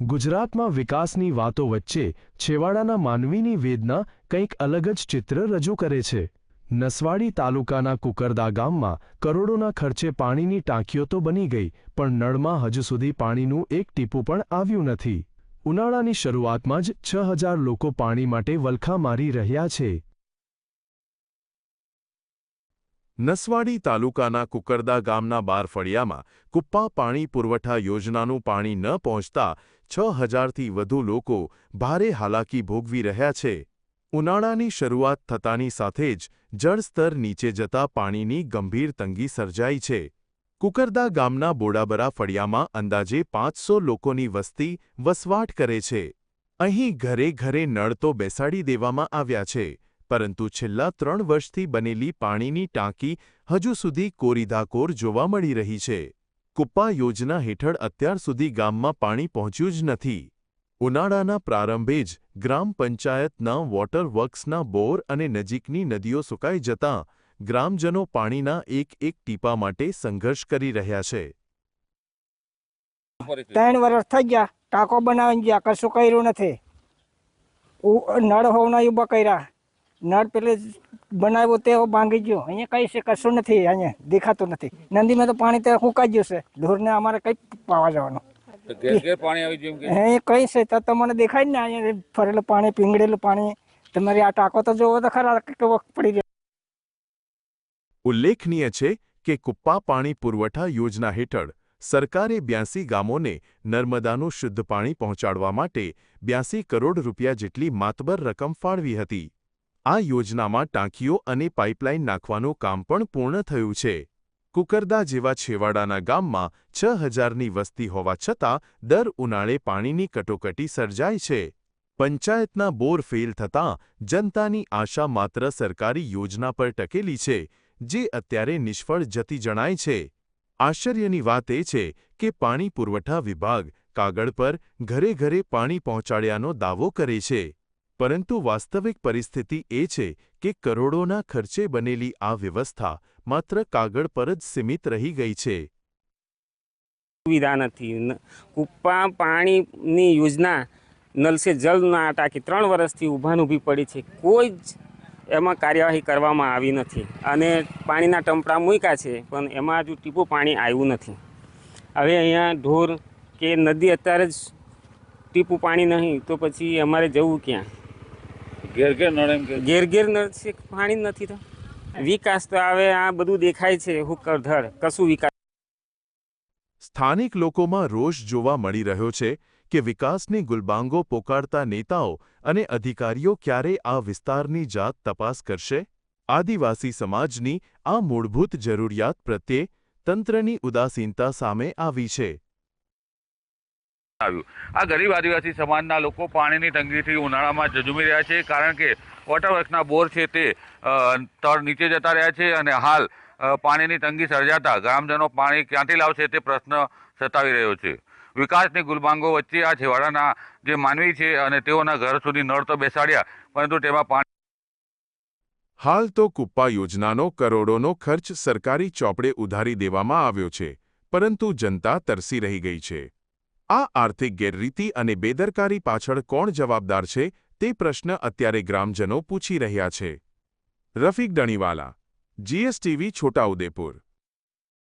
ગુજરાતમાં વિકાસની વાતો વચ્ચે છેવાડાના માનવીની વેદના કંઈક અલગ જ ચિત્ર રજૂ કરે છે। નસવાડી તાલુકાના કુકરદા ગામમાં કરોડોના ખર્ચે પાણીની ટાંકીઓ તો બની ગઈ, પણ નળમાં હજુ સુધી પાણીનું એક ટીપું પણ આવ્યું નથી। ઉનાળાની શરૂઆતમાં જ 6000 લોકો પાણી માટે વલખા મારી રહ્યા છે। નસવાડી તાલુકાના કુકરદા ગામના 12 ફળિયામાં કુપ્પા પાણી પુરવઠા યોજનાનું પાણી ન પહોંચતા 6000થી વધુ લોકો ભારે હાલાકી ભોગવી રહ્યા છે। ઉનાળાની શરૂઆત થતાની સાથે જ જળસ્તર નીચે જતા પાણીની ગંભીર તંગી સર્જાઈ છે। કુકરદા ગામના બોડાબરા ફળિયામાં અંદાજે 500 લોકોની વસ્તી વસવાટ કરે છે। અહીં ઘરે ઘરે નળ તો બેસાડી દેવામાં આવ્યા છે, પરંતુ છેલ્લા 3 વર્ષથી બનેલી પાણીની ટાંકી હજુ સુધી કોરીદાકોર જોવા મળી રહી છે। કુપ્પા યોજના હેઠળ અત્યાર સુધી ગામમાં પાણી પહોંચ્યું જ નથી। ઉનાળાના પ્રારંભે જ ગ્રામ પંચાયતના વોટર વર્ક્સના બોર અને નજીકની નદીઓ સુકાઈ જતાં ગ્રામજનો પાણીના એક ટીપા માટે સંઘર્ષ કરી રહ્યા છે। 3 વર્ષ થઈ ગયા, ટાંકો બનાવીને ગયા, કશું કર્યું નથી। નળ હોવના ઉભા કર્યા, નળ પેલે બનાવ્યો તે ભાંગી ગયો। અહીંયા કઈ છે, કશું નથી, અહીંયા દેખાતું નથી। નદીમાં તો પાણી તો સુકાઈ ગયું છે, ઢોરને અમારે કઈ પાવા જવાનું? કઈ છે તો તમને દેખાય ને, અહીંયા ફરેલું પાણી, પીંગળેલું પાણી। તમારે આ ટાંકો તો જોવો તો ખરા કેવો પડી જાય। ઉલ્લેખનીય છે કે કુપ્પા પાણી પુરવઠા યોજના હેઠળ સરકારે 82 ગામોને નર્મદાનું શુદ્ધ પાણી પહોંચાડવા માટે 82 કરોડ રૂપિયા જેટલી માતબર રકમ ફાળવી હતી। આ યોજનામાં ટાંકીઓ અને પાઇપલાઇન નાખવાનું કામ પણ પૂર્ણ થયું છે। કુકરદા જેવા છેવાડાના ગામમાં 6000ની વસ્તી હોવા છતાં દર ઉનાળે પાણીની કટોકટી સર્જાય છે। પંચાયતના બોર ફેલ થતાં જનતાની આશા માત્ર સરકારી યોજના પર ટકેલી છે, જે અત્યારે નિષ્ફળ જતી જણાય છે। આશ્ચર્યની વાત એ છે કે પાણી પુરવઠા વિભાગ કાગળ પર ઘરે ઘરે પાણી પહોંચાડ્યાનો દાવો કરે છે, પરંતુ વાસ્તવિક પરિસ્થિતિ એ છે કે કરોડોના ખર્ચે બનેલી આ વ્યવસ્થા માત્ર કાગળ પર જ સીમિત રહી ગઈ છે। સુવિધા નથી। કુપ્પા પાણીની યોજના નલ સે જલના ટાંકી 3 વર્ષથી ઊભી પડી છે, કોઈ જ એમાં કાર્યવાહી કરવામાં આવી નથી અને પાણીના ટંપરા મૂક્યા છે, પણ એમાં હજુ ટીપું પાણી આવ્યું નથી। હવે અહીંયા ઢોર કે નદી અત્યારે જ ટીપું પાણી નહીં તો પછી અમારે જવું ક્યાં? ઘેર ઘેર નળ છે, પાણી નથી। તો વિકાસ તો હવે આ બધું દેખાય છે, હુકરધડ કશું વિકાસ। સ્થાનિક લોકોમાં રોષ જોવા મળી રહ્યો છે કે વિકાસની ગુલબાંગો પોકારતા નેતાઓ અને અધિકારીઓ ક્યારે આ વિસ્તારની જાત તપાસ કરશે? આદિવાસી સમાજની આ મૂળભૂત જરૂરિયાત પ્રત્યે તંત્રની ઉદાસીનતા સામે આવી છે। આ ગરીબ આદિવાસી સમાજના લોકો પાણીની તંગીથી ઉનાળામાં ઝઝૂમી રહ્યા છે, કારણ કે વોટરવર્ક્સના બોર છે તે તળ નીચે જતા રહ્યા છે અને હાલ પાણીની તંગી સર્જાતા ગ્રામજનો પાણી ક્યાંથી લાવશે તે પ્રશ્ન સતાવી રહ્યો છે। વિકાસની ગુલબાંગો વચ્ચે આ છેવાડાના જે માનવી છે અને તેઓના ઘર સુધી નળ તો બેસાડ્યા, પરંતુ તેમાં પાણી। હાલ તો કુપ્પા યોજનાનો કરોડોનો ખર્ચ સરકારી ચોપડે ઉધારી દેવામાં આવ્યો છે, પરંતુ જનતા તરસી રહી ગઈ છે। આ આર્થિક ગેરરીતિ અને બેદરકારી પાછળ કોણ જવાબદાર છે તે પ્રશ્ન અત્યારે ગ્રામજનો પૂછી રહ્યા છે। રફીક ડણીવાલા, GSTV, છોટાઉદેપુર।